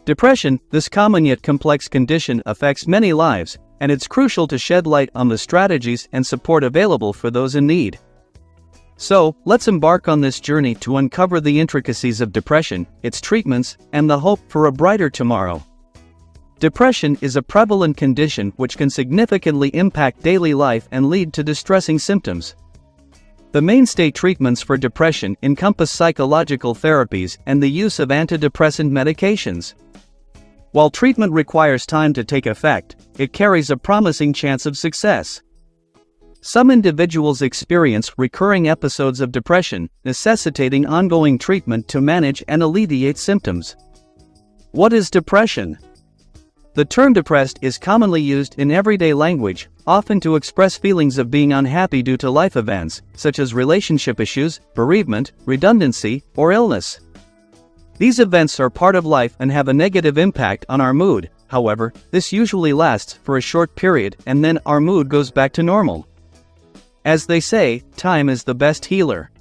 Depression, this common yet complex condition, affects many lives, and it's crucial to shed light on the strategies and support available for those in need. So, let's embark on this journey to uncover the intricacies of depression, its treatments, and the hope for a brighter tomorrow. Depression is a prevalent condition which can significantly impact daily life and lead to distressing symptoms. The mainstay treatments for depression encompass psychological therapies and the use of antidepressant medications. While treatment requires time to take effect, it carries a promising chance of success. Some individuals experience recurring episodes of depression, necessitating ongoing treatment to manage and alleviate symptoms. What is depression? The term depressed is commonly used in everyday language, often to express feelings of being unhappy due to life events, such as relationship issues, bereavement, redundancy, or illness. These events are part of life and have a negative impact on our mood. However, this usually lasts for a short period and then our mood goes back to normal. As they say, time is the best healer.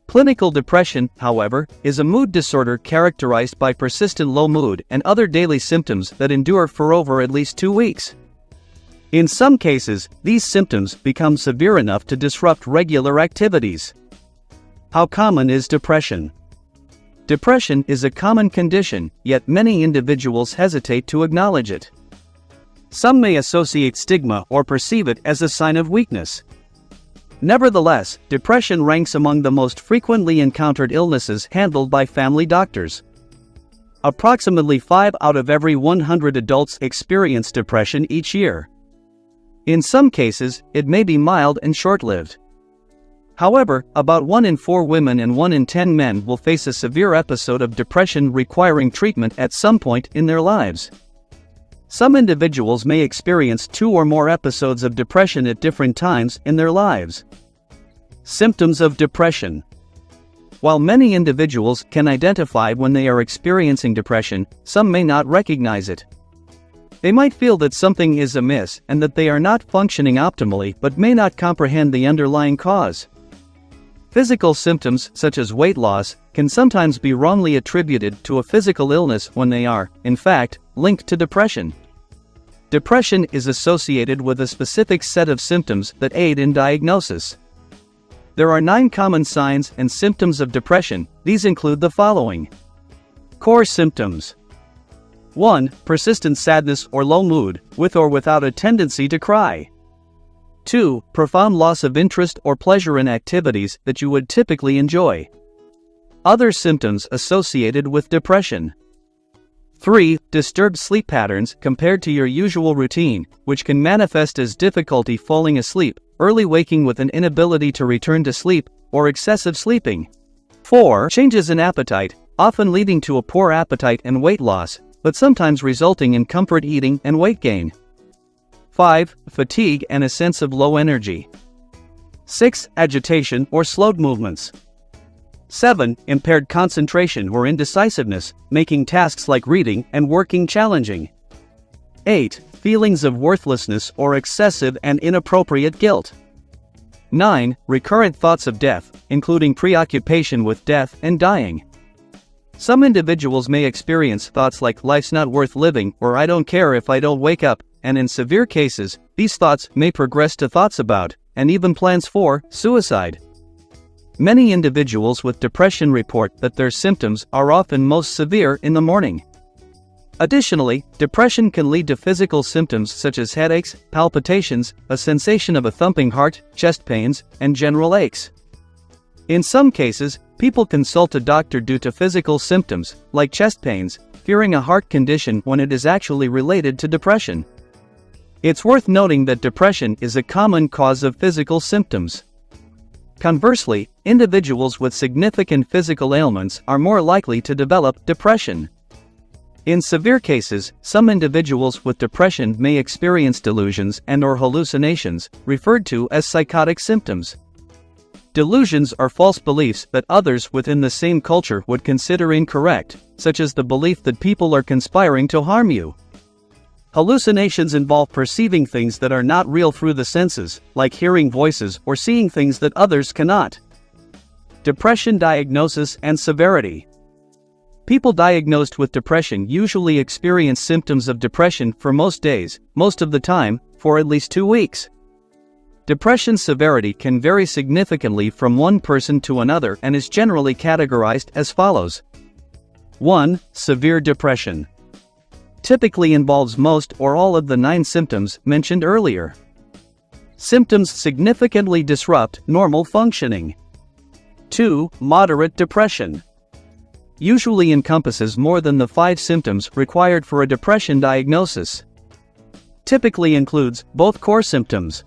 Clinical depression, however, is a mood disorder characterized by persistent low mood and other daily symptoms that endure for over at least 2 weeks. In some cases, these symptoms become severe enough to disrupt regular activities. How common is depression? Depression is a common condition, yet many individuals hesitate to acknowledge it. Some may associate stigma or perceive it as a sign of weakness. Nevertheless, depression ranks among the most frequently encountered illnesses handled by family doctors. Approximately 5 out of every 100 adults experience depression each year. In some cases, it may be mild and short-lived. However, about 1 in 4 women and 1 in 10 men will face a severe episode of depression requiring treatment at some point in their lives. Some individuals may experience 2 or more episodes of depression at different times in their lives. Symptoms of depression. While many individuals can identify when they are experiencing depression, some may not recognize it. They might feel that something is amiss and that they are not functioning optimally but may not comprehend the underlying cause. Physical symptoms, such as weight loss, can sometimes be wrongly attributed to a physical illness when they are, in fact, linked to depression. Depression is associated with a specific set of symptoms that aid in diagnosis. There are 9 common signs and symptoms of depression. These include the following. Core symptoms. 1. Persistent sadness or low mood, with or without a tendency to cry. 2. Profound loss of interest or pleasure in activities that you would typically enjoy. Other symptoms associated with depression. 3. Disturbed sleep patterns compared to your usual routine, which can manifest as difficulty falling asleep, early waking with an inability to return to sleep, or excessive sleeping. 4. Changes in appetite, often leading to a poor appetite and weight loss, but sometimes resulting in comfort eating and weight gain. 5. Fatigue and a sense of low energy. 6. Agitation or slowed movements. 7. Impaired concentration or indecisiveness, making tasks like reading and working challenging. 8. Feelings of worthlessness or excessive and inappropriate guilt. 9. Recurrent thoughts of death, including preoccupation with death and dying. Some individuals may experience thoughts like life's not worth living or I don't care if I don't wake up, and in severe cases, these thoughts may progress to thoughts about, and even plans for, suicide. Many individuals with depression report that their symptoms are often most severe in the morning. Additionally, depression can lead to physical symptoms such as headaches, palpitations, a sensation of a thumping heart, chest pains, and general aches. In some cases, people consult a doctor due to physical symptoms, like chest pains, fearing a heart condition when it is actually related to depression. It's worth noting that depression is a common cause of physical symptoms. Conversely, individuals with significant physical ailments are more likely to develop depression. In severe cases, some individuals with depression may experience delusions and/or hallucinations, referred to as psychotic symptoms. Delusions are false beliefs that others within the same culture would consider incorrect, such as the belief that people are conspiring to harm you. Hallucinations involve perceiving things that are not real through the senses, like hearing voices or seeing things that others cannot. Depression diagnosis and severity. People diagnosed with depression usually experience symptoms of depression for most days, most of the time, for at least 2 weeks. Depression severity can vary significantly from one person to another and is generally categorized as follows. 1. Severe depression. Typically involves most or all of the 9 symptoms mentioned earlier. Symptoms significantly disrupt normal functioning. 2. Moderate depression. Usually encompasses more than the 5 symptoms required for a depression diagnosis. Typically includes both core symptoms.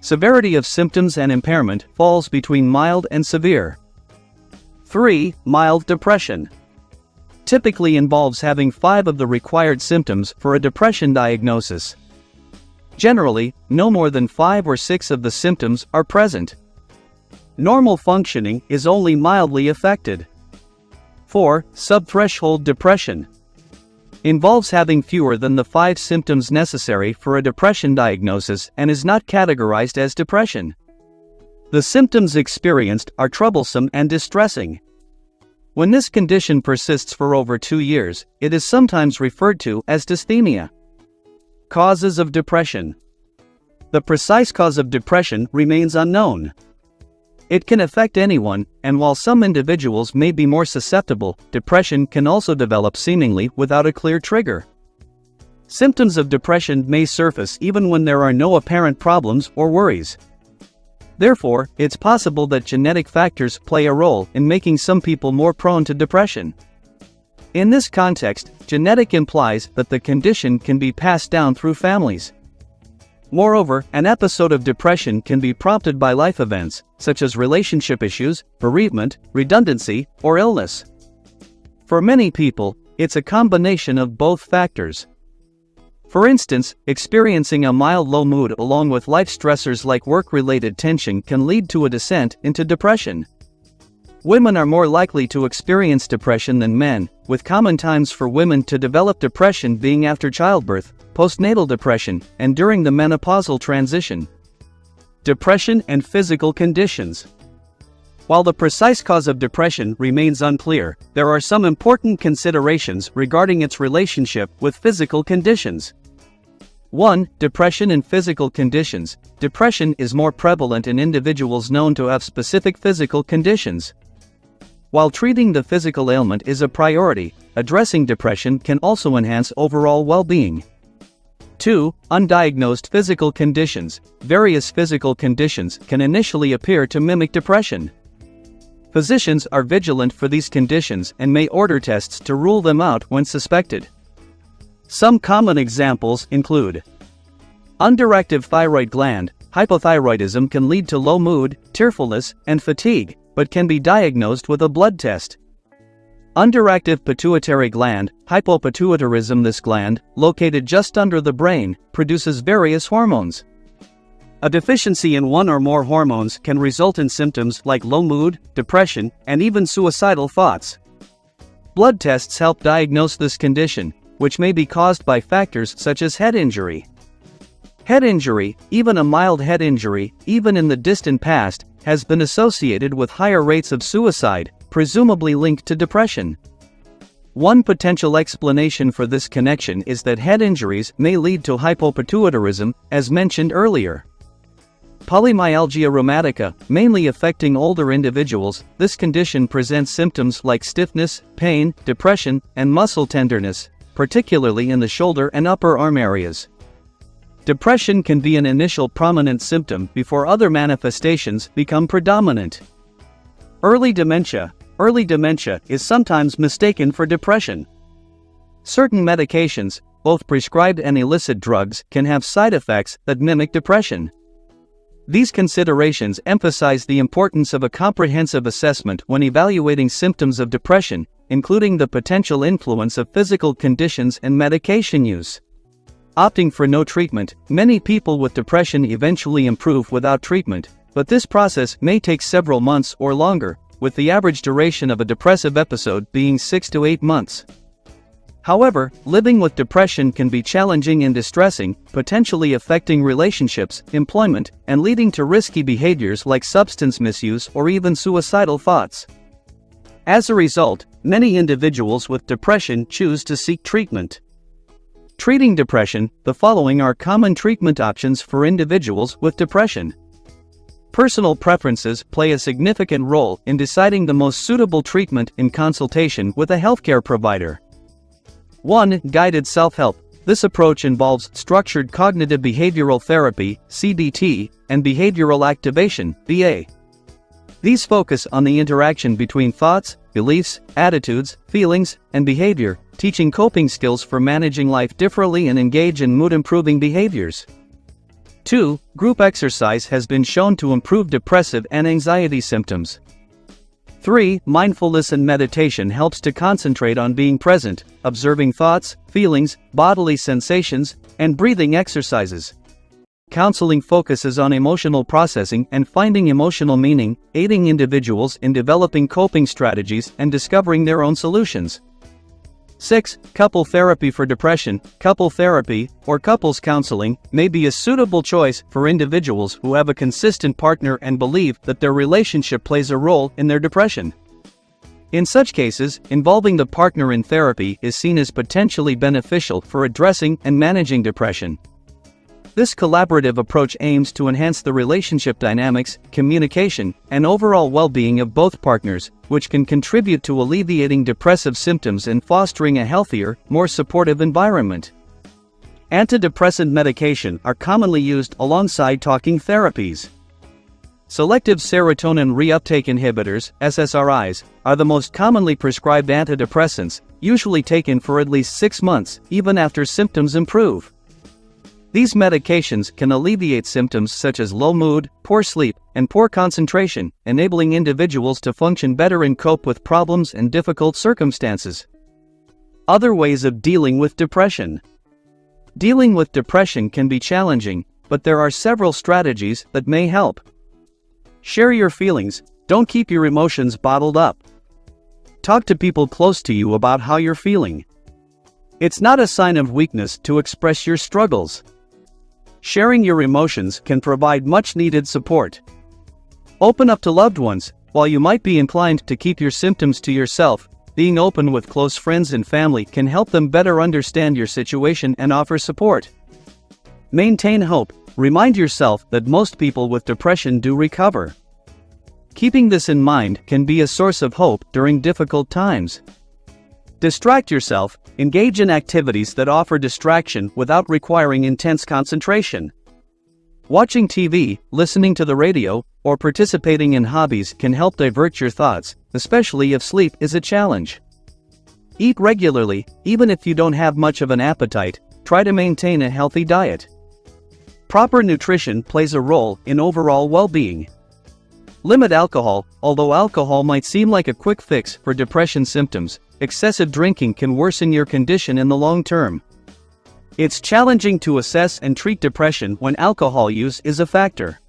Severity of symptoms and impairment falls between mild and severe. 3. Mild depression. Typically involves having 5 of the required symptoms for a depression diagnosis. Generally, no more than 5 or 6 of the symptoms are present. Normal functioning is only mildly affected. 4. Subthreshold depression. Involves having fewer than the 5 symptoms necessary for a depression diagnosis and is not categorized as depression. The symptoms experienced are troublesome and distressing. When this condition persists for over 2 years, it is sometimes referred to as dysthymia. Causes of depression. The precise cause of depression remains unknown. It can affect anyone, and while some individuals may be more susceptible, depression can also develop seemingly without a clear trigger. Symptoms of depression may surface even when there are no apparent problems or worries. Therefore, it's possible that genetic factors play a role in making some people more prone to depression. In this context, genetic implies that the condition can be passed down through families. Moreover, an episode of depression can be prompted by life events, such as relationship issues, bereavement, redundancy, or illness. For many people, it's a combination of both factors. For instance, experiencing a mild low mood along with life stressors like work-related tension can lead to a descent into depression. Women are more likely to experience depression than men, with common times for women to develop depression being after childbirth, postnatal depression, and during the menopausal transition. Depression and physical conditions. While the precise cause of depression remains unclear, there are some important considerations regarding its relationship with physical conditions. 1. Depression and physical conditions. Depression is more prevalent in individuals known to have specific physical conditions. While treating the physical ailment is a priority, addressing depression can also enhance overall well-being. 2. Undiagnosed physical conditions. Various physical conditions can initially appear to mimic depression. Physicians are vigilant for these conditions and may order tests to rule them out when suspected. Some common examples include underactive thyroid gland. Hypothyroidism can lead to low mood, tearfulness, and fatigue, but can be diagnosed with a blood test. Underactive pituitary gland. Hypopituitarism. This gland, located just under the brain, produces various hormones. A deficiency in one or more hormones can result in symptoms like low mood, depression, and even suicidal thoughts. Blood tests help diagnose this condition, which may be caused by factors such as head injury. Head injury, even a mild head injury, even in the distant past, has been associated with higher rates of suicide, presumably linked to depression. One potential explanation for this connection is that head injuries may lead to hypopituitarism, as mentioned earlier. Polymyalgia rheumatica, mainly affecting older individuals. This condition presents symptoms like stiffness, pain, depression, and muscle tenderness, particularly in the shoulder and upper arm areas. Depression can be an initial prominent symptom before other manifestations become predominant. Early dementia. Early dementia is sometimes mistaken for depression. Certain medications, both prescribed and illicit drugs, can have side effects that mimic depression. These considerations emphasize the importance of a comprehensive assessment when evaluating symptoms of depression, including the potential influence of physical conditions and medication use. Opting for no treatment. Many people with depression eventually improve without treatment, but this process may take several months or longer, with the average duration of a depressive episode being 6 to 8 months. However, living with depression can be challenging and distressing, potentially affecting relationships, employment, and leading to risky behaviors like substance misuse or even suicidal thoughts. As a result, many individuals with depression choose to seek treatment. Treating depression, the following are common treatment options for individuals with depression. Personal preferences play a significant role in deciding the most suitable treatment in consultation with a healthcare provider. 1. Guided self-help. This approach involves structured cognitive behavioral therapy, CBT, and behavioral activation, BA. These focus on the interaction between thoughts, beliefs, attitudes, feelings, and behavior, teaching coping skills for managing life differently and engage in mood-improving behaviors. 2. Group exercise has been shown to improve depressive and anxiety symptoms. 3. Mindfulness and meditation helps to concentrate on being present, observing thoughts, feelings, bodily sensations, and breathing exercises. Counseling focuses on emotional processing and finding emotional meaning, aiding individuals in developing coping strategies and discovering their own solutions. 6. Couple therapy for depression. Couple therapy, or couples counseling, may be a suitable choice for individuals who have a consistent partner and believe that their relationship plays a role in their depression. In such cases, involving the partner in therapy is seen as potentially beneficial for addressing and managing depression. This collaborative approach aims to enhance the relationship dynamics, communication, and overall well-being of both partners, which can contribute to alleviating depressive symptoms and fostering a healthier, more supportive environment. Antidepressant medication are commonly used alongside talking therapies. Selective serotonin reuptake inhibitors, SSRIs, are the most commonly prescribed antidepressants, usually taken for at least 6 months, even after symptoms improve. These medications can alleviate symptoms such as low mood, poor sleep, and poor concentration, enabling individuals to function better and cope with problems and difficult circumstances. Other ways of dealing with depression. Dealing with depression can be challenging, but there are several strategies that may help. Share your feelings, don't keep your emotions bottled up. Talk to people close to you about how you're feeling. It's not a sign of weakness to express your struggles. Sharing your emotions can provide much-needed support. Open up to loved ones. While you might be inclined to keep your symptoms to yourself, being open with close friends and family can help them better understand your situation and offer support. Maintain hope. Remind yourself that most people with depression do recover. Keeping this in mind can be a source of hope during difficult times. Distract yourself. Engage in activities that offer distraction without requiring intense concentration. Watching TV, listening to the radio, or participating in hobbies can help divert your thoughts, especially if sleep is a challenge. Eat regularly. Even if you don't have much of an appetite, try to maintain a healthy diet. Proper nutrition plays a role in overall well-being. Limit alcohol. Although alcohol might seem like a quick fix for depression symptoms, excessive drinking can worsen your condition in the long term. It's challenging to assess and treat depression when alcohol use is a factor.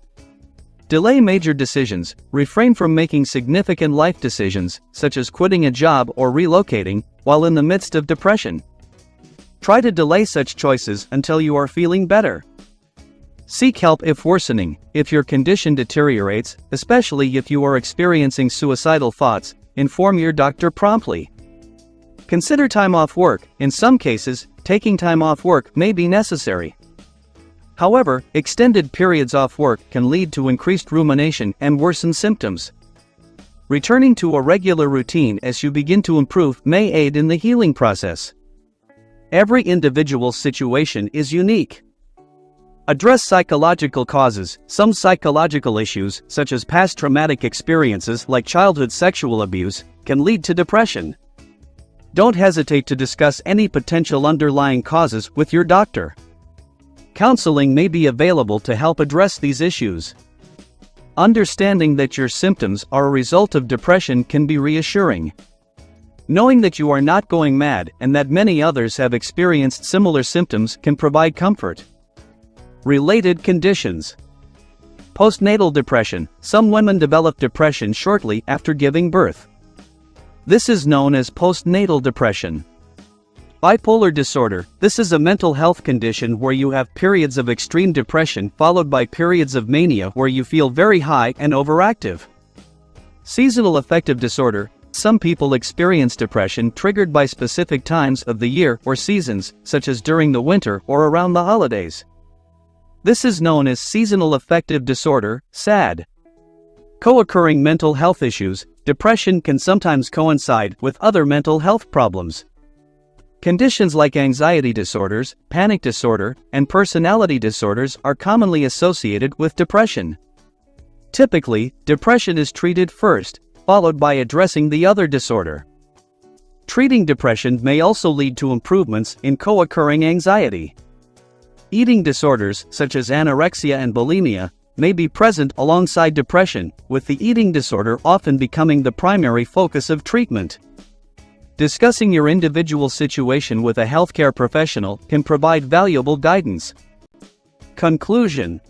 Delay major decisions. Refrain from making significant life decisions, such as quitting a job or relocating, while in the midst of depression. Try to delay such choices until you are feeling better. Seek help if worsening. If your condition deteriorates, especially if you are experiencing suicidal thoughts, inform your doctor promptly. Consider time off work. In some cases, taking time off work may be necessary. However, extended periods off work can lead to increased rumination and worsen symptoms. Returning to a regular routine as you begin to improve may aid in the healing process. Every individual's situation is unique. Address psychological causes. Some psychological issues, such as past traumatic experiences like childhood sexual abuse, can lead to depression. Don't hesitate to discuss any potential underlying causes with your doctor. Counseling may be available to help address these issues. Understanding that your symptoms are a result of depression can be reassuring. Knowing that you are not going mad and that many others have experienced similar symptoms can provide comfort. Related conditions. Postnatal depression. Some women develop depression shortly after giving birth. This is known as postnatal depression. Bipolar disorder. This is a mental health condition where you have periods of extreme depression followed by periods of mania where you feel very high and overactive. Seasonal affective disorder. Some people experience depression triggered by specific times of the year or seasons, such as during the winter or around the holidays. This is known as seasonal affective disorder, SAD. Co-occurring mental health issues, depression can sometimes coincide with other mental health problems. Conditions like anxiety disorders, panic disorder, and personality disorders are commonly associated with depression. Typically, depression is treated first, followed by addressing the other disorder. Treating depression may also lead to improvements in co-occurring anxiety. Eating disorders, such as anorexia and bulimia, may be present alongside depression, with the eating disorder often becoming the primary focus of treatment. Discussing your individual situation with a healthcare professional can provide valuable guidance. Conclusion: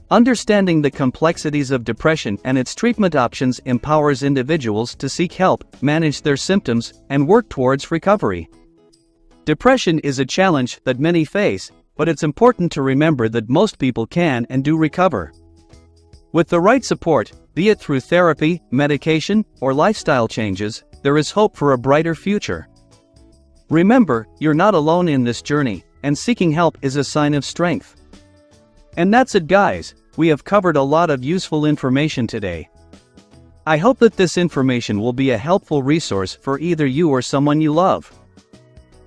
understanding the complexities of depression and its treatment options empowers individuals to seek help, manage their symptoms, and work towards recovery. Depression is a challenge that many face, but it's important to remember that most people can and do recover. With the right support, be it through therapy, medication, or lifestyle changes, there is hope for a brighter future. Remember, you're not alone in this journey, and seeking help is a sign of strength. And that's it, guys. We have covered a lot of useful information today. I hope that this information will be a helpful resource for either you or someone you love.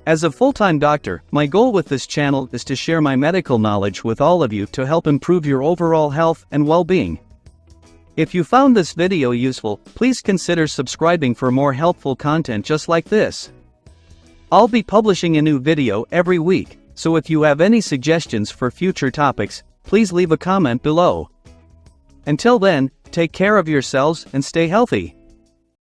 As a full-time doctor, my goal with this channel is to share my medical knowledge with all of you to help improve your overall health and well-being. If you found this video useful, please consider subscribing for more helpful content just like this. I'll be publishing a new video every week, so if you have any suggestions for future topics, please leave a comment below. Until then, take care of yourselves and stay healthy.